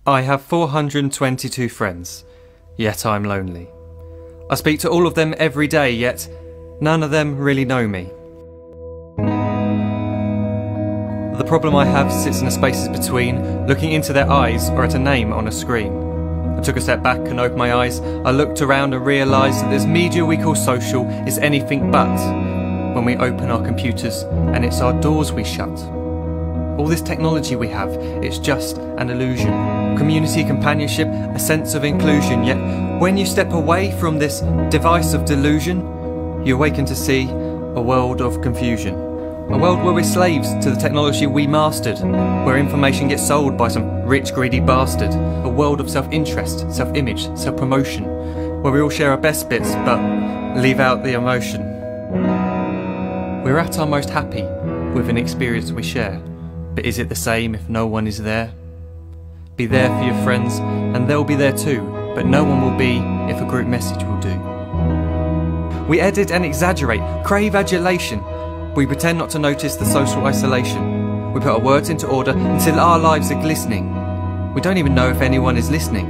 I have 422 friends, yet I'm lonely. I speak to all of them every day, yet none of them really know me. The problem I have sits in the spaces between looking into their eyes or at a name on a screen. I took a step back and opened my eyes. I looked around and realised that this media we call social is anything but when we open our computers and it's our doors we shut. All this technology we have, it's just an illusion. Community, companionship, a sense of inclusion. Yet when you step away from this device of delusion, you awaken to see a world of confusion. A world where we're slaves to the technology we mastered, where information gets sold by some rich, greedy bastard. A world of self-interest, self-image, self-promotion, where we all share our best bits but leave out the emotion. We're at our most happy with an experience we share. But is it the same if no one is there? Be there for your friends and they'll be there too, but no one will be if a group message will do. We edit and exaggerate, crave adulation. We pretend not to notice the social isolation. We put our words into order until our lives are glistening. We don't even know if anyone is listening.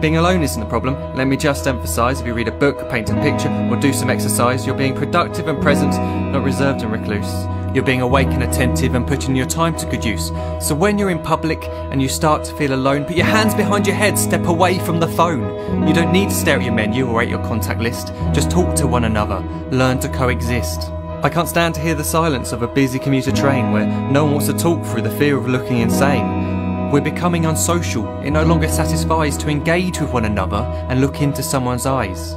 Being alone isn't a problem, let me just emphasise. If you read a book, paint a picture or do some exercise, you're being productive and present, not reserved and recluse. You're being awake and attentive and putting your time to good use. So when you're in public and you start to feel alone, put your hands behind your head, step away from the phone. You don't need to stare at your menu or at your contact list. Just talk to one another, learn to coexist. I can't stand to hear the silence of a busy commuter train where no one wants to talk through the fear of looking insane. We're becoming unsocial. It no longer satisfies to engage with one another and look into someone's eyes.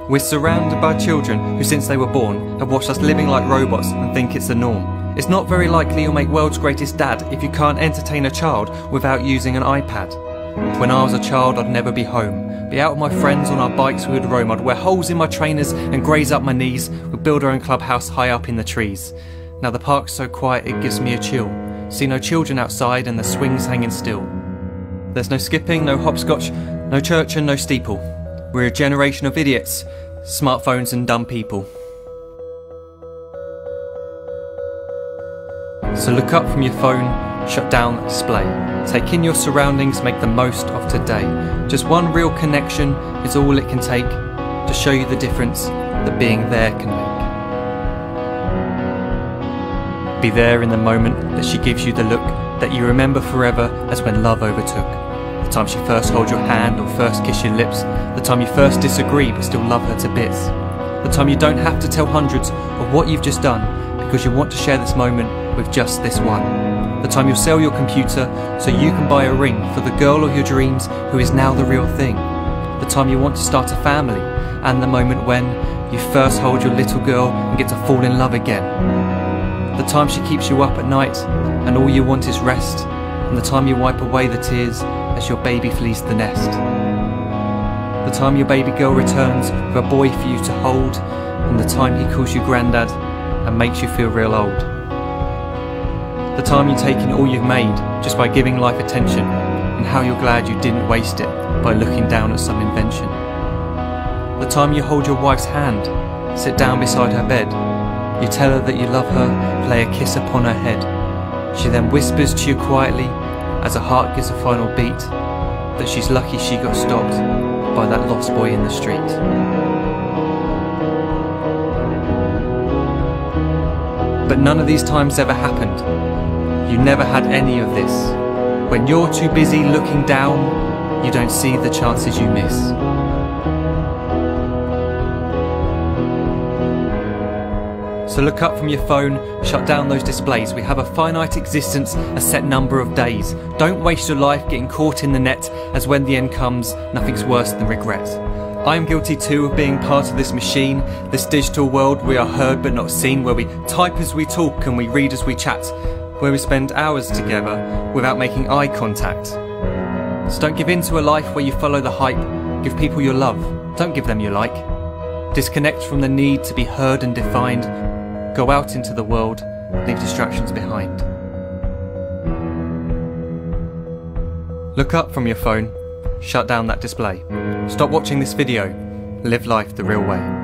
We're surrounded by children who since they were born have watched us living like robots and think it's the norm. It's not very likely you'll make world's greatest dad if you can't entertain a child without using an iPad. When I was a child I'd never be home. Be out with my friends on our bikes we would roam. I'd wear holes in my trainers and graze up my knees. We'd build our own clubhouse high up in the trees. Now the park's so quiet it gives me a chill. See no children outside and the swings hanging still. There's no skipping, no hopscotch, no church and no steeple. We're a generation of idiots, smartphones and dumb people. So look up from your phone, shut down the display. Take in your surroundings, make the most of today. Just one real connection is all it can take to show you the difference that being there can make. Be there in the moment that she gives you the look that you remember forever as when love overtook. The time she first holds your hand or first kiss your lips. The time you first disagree but still love her to bits. The time you don't have to tell hundreds of what you've just done because you want to share this moment with just this one. The time you'll sell your computer so you can buy a ring for the girl of your dreams who is now the real thing. The time you want to start a family and the moment when you first hold your little girl and get to fall in love again. The time she keeps you up at night and all you want is rest. And the time you wipe away the tears as your baby flees the nest. The time your baby girl returns with a boy for you to hold, and the time he calls you granddad and makes you feel real old. The time you take in all you've made just by giving life attention, and how you're glad you didn't waste it by looking down at some invention. The time you hold your wife's hand, sit down beside her bed, you tell her that you love her, lay a kiss upon her head. She then whispers to you quietly as her heart gives a final beat that she's lucky she got stopped by that lost boy in the street. But none of these times ever happened. You never had any of this. When you're too busy looking down, you don't see the chances you miss. So look up from your phone, shut down those displays. We have a finite existence, a set number of days. Don't waste your life getting caught in the net, as when the end comes, nothing's worse than regret. I am guilty too of being part of this machine, this digital world we are heard but not seen, where we type as we talk and we read as we chat, where we spend hours together without making eye contact. So don't give in to a life where you follow the hype. Give people your love, don't give them your like. Disconnect from the need to be heard and defined. Go out into the world, leave distractions behind. Look up from your phone, shut down that display. Stop watching this video, live life the real way.